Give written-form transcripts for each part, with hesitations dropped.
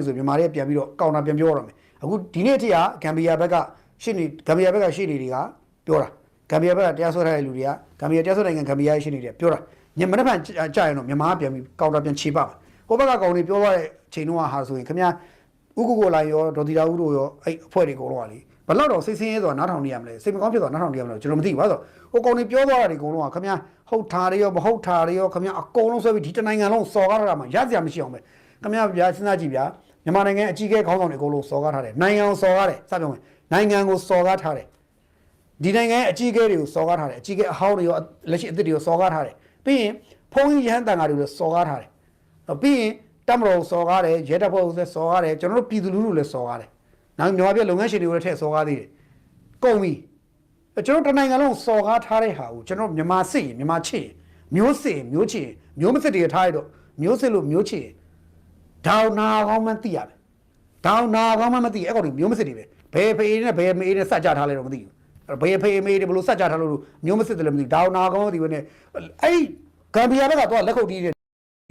ဆိုမြန်မာရဲ့ပြန်ပြီးတော့ကောင်တာပြန်ပြောရမယ်အခုဒီနေ့အထိကဂမ်ဘီယာဘက်ကရှေ့နေဂမ်ဘီယာဘက်ကရှေ့နေတွေကပြောတာဂမ်ဘီယာဘက်ကတရားစွဲထားတဲ့လူတွေကဂမ်ဘီယာတရားစွဲနိုင်ငံဂမ်ဘီယာရဲ့ရှေ့နေတွေကပြောတာညမနေ့ကကြာရင်တော့မြန်မာပြန်ပြီးကောင်တာပြန်ခြေပပါဟိုဘက်ကကောင်တွေပြောသွားတဲ့ချိန်တော့ဟာဆိုရင်ခင်ဗျာဥက္ကိုလိုင်ရောဒေါ်တီတာဦးတို့ရောအဲ့အဖွဲ့တွေအကုန်လုံးကလေဘလောက်တော့စိတ်ဆင်းရဲဆိုတာနားထောင်နေရမလဲစိတ်မကောင်းဖြစ်သွားနားထောင်နေရမလဲကျွန်တော်မသိဘူးဘာလို့ဟိုကောင်တွေပြောသွားတာတွေအကုန်လုံးကခင်ဗျာဟုတ်တာတွေရောမဟုတ်တာတွေရောခင်ဗျာအကုန်လုံးဆွဲပြီးဒီတနိုင်ငံလုံးစော်ကားထားတာမှရစရာမရှိအောင်ပဲခင်ဗျာဗျာစဉ်းစားကြည့်ဗျာမြန်မာနိုင်ငံအကြီးအကဲခေါင်းဆောင်တွေအကုန်လုံးစော်ကားထားတယ်နိုင်ငံကိုစော်ကားတယ်စပြောမယ်နိုင်ငံကိုစော်ကားထားတယ်ဒီနိုင်ငံရဲ့အကြီးအကဲတွေကိုစော်ကားထားတယ်အကြီးအကဲအဟောင်းတွေရောလက်ရှိအသစ်တွေရောစော်ကားထားတယ်ပြီးရင်ဖုန်းကြီးရဟန်းတန်ဃာတွေကိုစော်ကားထားတယ်ပြီးရင်တမတော်စော်ကားတယ်ရဲတပ်ဖွဲ့ကိုလည်းစော်ကားတယ်ကျွန်တော်တို့ပြည်သူလူထုလည်းစော်ကားတယ်နောက်မြန်မာပြည်လုပ်ငန်းရှင်တွေကိုလည်းထည့်စော်ကားသေးတယ်ကုန်ပြီကျွန်တော်တနိုင်ငံလုံးစော်ကားထားတဲ့ဟာကိုကျွန်တော်မြန်မာစစ်ရင်မြန်မာချစ်ရင်မျိုးစစ်မျိုးချစ်မျိုးမစစ်တွေထားရတော့မျိုးစစ်လို့မျိုးချစ်ဒေါနာကောင်းမှသိရမယ်ဒေါနာကောင်းမှမသိအဲ့ကောင်တွေမျိုးမစစ်တွေပဲဘယ်ဖေးနဲ့ဘယ်မေးနဲ့စက်ကြထားလဲတော့မသိဘူးဘယ်ဖေးမေးတွေဘလို့စက်ကြထားလို့မျိုးမစစ်တယ်လည်းမသိဒေါနာကောင်းမသိဘူးနဲ့အဲ့ဂမ်ဘီယာဘက်ကတော့လက်ခုပ်တီးတယ်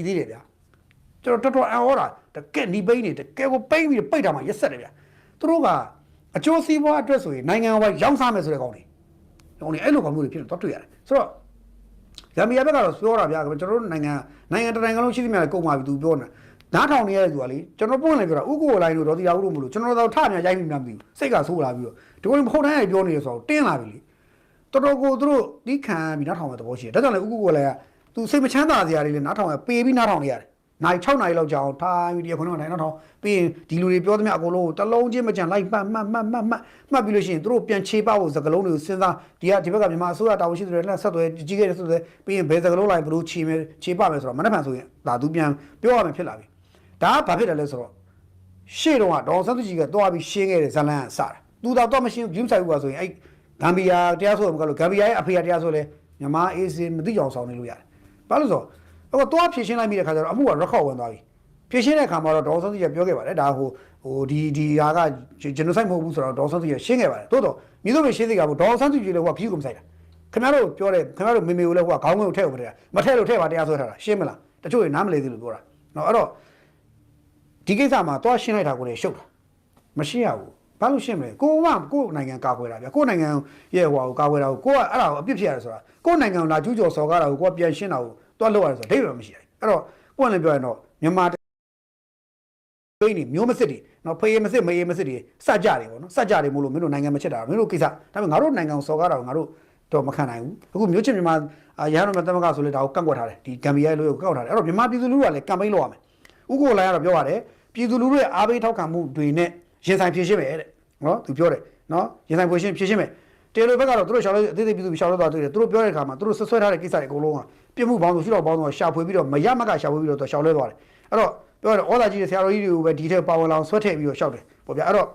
သေးတယ်ဗျာကျွန်တော်တော်တော်အော်တာတကက်နီပိန်းနေတကယ်ကိုပိန်းပြီးပိတ်တာမှရက်ဆက်တယ်ဗျာသူတို့ကအကျိုးစီးပွားအတွက်ဆိုရင်နိုင်ငံဝိုင်းရောင်းစားမယ်ဆိုတဲ့ကောင်တွေအဲ့လိုကောင်မျိုးတွေဖြစ်တော့တွေ့ရတယ်ဆိုတော့ဂမ်ဘီယာဘက်ကတော့ပြောတာဗျာကျွန်တော်တို့နိုင်ငံတနိုင်ငံလုံးရှိသမျှလည်းကုန်ပါပြီသူပြောနေတာနားထောင်နေရတဲ့သူကလေကျွန်တော်ပွင့်နေပြောတာဥက္ကိုလိုင်းတို့ဒေါ်တီယာဦးတို့မလို့ကျွန်တော်တော့ထမြရိုက်မိမှမသိဘူးစိတ်ကဆိုးလာပြီးတော့ဒီကောင်မဟုတ်တိုင်းပြောနေရဆိုတော့တင်းလာပြီလေတော်တော်ကိုသူတို့ဒီခံပြီးနားထောင်တဲ့သဘောရှိတယ်ဒါကြောင့်လေဥက္ကိုလိုင်းကသူစိတ်မချမ်းသာစရာတွေလေနားထောင်ရပေပြီးနားထောင်နေရတယ်နိုင်6နိုင်လောက်ကြာအောင်ထိုင်ပြီးဒီခုနကနိုင်တော့ထောင်ပြီးရင်ဒီလူတွေပြောသမျှအကုန်လုံးတလုံးချင်းမကြံလိုက်မှတ်ပြီးလို့ရှိရင်သူတို့ပြန်ခြေပဖို့စကလုံးတွေကိုစဉ်းစားဒီဘက်ကမြန်မာအစိုးရတာဝန်ရှိတဲ့လက်ဆက်သွဲကြီးခဲ့တဲ့ဆက်သွဲပြီးရင်ဘယ်စကလုံးလိုက်ဘလို့ခြေပမယ်ဆိုတော့မနှက်ဖန်ဆိုရင်ဒါသူပြန်ပြောရမယ်ဖြစ်လာပြီဒါကဘာဖြစ်တယ်လဲဆိုတော့ရှေ့တော့ဒေါ်စန်းသူကြီးကတွားပြီးရှင်းခဲ့တဲ့ဇလန်းကစတာသူတော့မရှင်းဘူးဆိုင်ဘူးကဆိုရင်အဲ့ဂမ်ဘီယာတရားဆိုမကလို့ဂမ်ဘီယာရဲ့အဖေတရားဆိုလဲမြန်မာအေးစင်မသိအောင်ဆောင်နေလို့ရတယ်ဘာလို့ဆိုတော့တော့ဖြည့်ရှင်းလိုက်မိတဲ့ခါကျတော့အမှုကရက်ခေါ်ဝင်သွားပြီဖြည့်ရှင်းတဲ့ခါမှာတော့ဒေါ်စန်းသူကြီးပြောခဲ့ပါတယ်ဒါဟိုဒီဟာကဂျနိုဆိုက်မဟုတ်ဘူးဆိုတော့ဒေါ်စန်းသူကြီးရှင်းခဲ့ပါတယ်တိုးတော့မြေတို့ပဲရှင်းသေးတာဘူးဒေါ်စန်းသူကြီးလည်းဟိုကဖြူကုန်ဆိုင်တာခင်ဗျားတို့ပြောတယ်ခင်ဗျားတို့မေမေကိုလည်းဟိုကခေါင်းငုံထည့်ဖို့တဲ့မထည့်လို့ထည့်ပါတရားဆွဲထားတာရှင်းမလားတချို့တွေနားမလည်သေးလို့ပြောတာနော်အဲ့တော့ဒီကိစ္စမှာတော့ရှင်းလိုက်တာကိုလည်းရှုပ်တာမရှင်းရဘူးဘာလို့ရှင်းမလဲကိုနိုင်ငံကာကွယ်တာဗျာကိုနိုင်ငံရဲ့ဟိုကာကွယ်တာကိုကအဲ့ဒါကိုအပြစ်ဖြစ်ရတယ်ဆိုတာကိုနိုင်ငံလာကျူးကျော်စော်ကားတာကိုကိုကပြန်ရှင်းတာကိုတော့လောက်ရတယ်ဆိုတော့ဒိတ်ရမရှိဘူးအဲ့တော့ပွင့်လည်းပြောရင်တော့မြန်မာပိန်းနေမျိုးမစစ်တွေနော်ဖေးမစစ်မေးမစစ်တွေစကြတယ်ပေါ့နော်စကြတယ်မို့လို့မင်းတို့နိုင်ငံမချစ်တာမင်းတို့ကိစ္စဒါပေမဲ့ငါတို့နိုင်ငံကိုစော်ကားတာကိုငါတို့တော့မခံနိုင်ဘူးအခုမျိုးချစ်မြန်မာရဟန်းတော်သမဂ္ဂဆိုလေဒါကိုကန့်ကွက်ထားတယ်ဒီဂမ်ဘီယာလို့ကောက်ထားတယ်အဲ့တော့မြန်မာပြည်သူလူထုကလည်းကမ်ပိန်းလုပ်ရမယ်ဥက္ကိုလိုင်းကတော့ပြောပါတယ်ပြည်သူလူထုရဲ့အားပေးထောက်ခံမှုတွေနဲ့ရင်ဆိုင်ဖြည့်ရှင်းမယ်တဲ့နော်သူပြောတယ်နော်ရင်ဆိုင်ဖြည့်ရှင်းမယ်တေလိုဘက်ကတော့သူတို့ရှောက်လို့အသေးသေးပြည်သူရှောက်လို့သွားတွေ့တယ်သူတို့ပြောတဲ့အခါမှာသူတို့ဆွဲထားတဲ့ကိစ္စတွေအကုန်လုံးကပြစ်မှုပေါင်းစုရှိတော့ပေါင်းစုရှာဖွေပြီးတော့မရမကရှာဖွေပြီးတော့ရှောက်လွဲသွားတယ်အဲ့တော့ပြောတယ်ဩလာကြီးတဲ့ဆရာတော်ကြီးတွေကိုပဲဒီထက်ပါဝင်လောင်ဆွဲထည့်ပြီးတော့ရှောက်တယ်ပေါ့ဗျာအဲ့တော့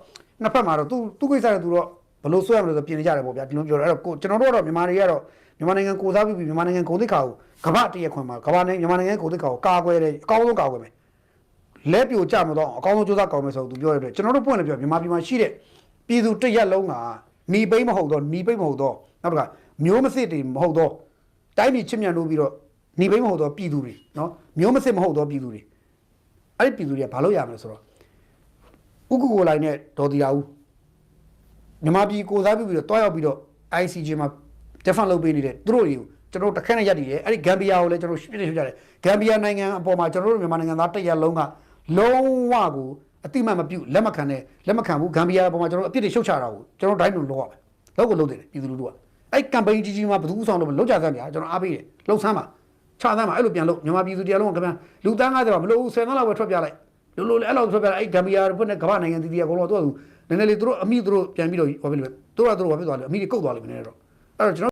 နှစ်ဖက်မှာတော့သူကိစ္စတွေသူတော့ဘလို့ဆွဲရမလို့ဆိုပြင်နေကြတယ်ပေါ့ဗျာဒီလိုပြောတယ်အဲ့တော့ကျွန်တော်တို့ကတော့မြန်မာတွေကတော့မြန်မာနိုင်ငံကိုစားပြီးမြန်မာနိုင်ငံကိုသိက္ခာကိုကမ္ဘာတရခွင်မှာကမ္ဘာနဲ့မြန်မာနိုင်ငံကိုသိက္ခာကိုကာကွယ်တယ်အကောင်းဆုံးကာကွယ်မယ်လက်ပြိုကြမတော့အကောင်းဆုံးစူးစမ်းကောင်းမယ်ဆိုသူပြောရတဲ့ကျွန်တော်တို့ပွင့်လည်းပြောမြန်မာပြည်မှာရှိတဲ့ပြည်သူတရက်လုံးကနီပိမ့်မဟုတ်တော့နောက်တစ်ခါမျိုးမစစ်တွေမဟုတ်တော့တိုင်းပြည်ချစ်မြတ်လို့ပြီးတော့နီပိမ့်မဟုတ်တော့ပြည်သူတွေနော်မျိုးမစစ်မဟုတ်တော့ပြည်သူတွေအဲ့ဒီပြည်သူတွေကဘာလို့ရမလဲဆိုတော့ဥက္ကိုလိုင်းနဲ့ဒေါ်တီယာဦးမြန်မာပြည်ကိုစားပြုပြီးတော့တွားရောက်ပြီးတော့ ICJ မှာ defend လုပ်ပေးနေတဲ့သူတို့တွေကိုကျွန်တော်တခက်နဲ့ရက်တည်တယ်အဲ့ဒီဂမ်ဘီယာကိုလည်းကျွန်တော်ပြည့်ပြည့်ကြတယ်ဂမ်ဘီယာနိုင်ငံအပေါ်မှာကျွန်တော်တို့မြန်မာနိုင်ငံသားတရက်လုံးကလုံးဝကိုအတိမတ်မပြုတ်လက်မခံဘူးဂမ်ဘီယာအပေါ်မှာကျွန်တော်အပြစ်တွေရှုတ်ချတာကိုကျွန်တော်တိုင်းလုံးလောက်ရမယ်လောက်ကိုလုပ်တယ်ပြည်သူလူထုကအဲ့ကမ်ပိန်းကြီးမှာဘယ်သူဥဆောင်လို့လောက်ကြစမ်းပြကျွန်တော်အားပေးတယ်လှုပ်ဆန်းပါချသမ်းပါအဲ့လိုပြန်လို့မြန်မာပြည်သူတရားလုံးကခင်ဗျာလူသား90ပါမလို့10သန်းလောက်ပဲထွက်ပြလိုက်လို့အဲ့လောက်ထွက်ပြလိုက်အဲ့ဂမ်ဘီယာဖွဲ့နဲ့ကမ္ဘာနိုင်ငံတည်တည်အကုန်လုံးတော့သူနည်းနည်းလေးသူတို့အမိသူတို့ပြန်ပြီးတော့ဟောပြလို့သူတို့ဘာဖြစ်သွားလဲအမိတွေကုတ်သွားလိမ့်မယ်နဲ့တော့အဲ့တော့ကျွန်တော်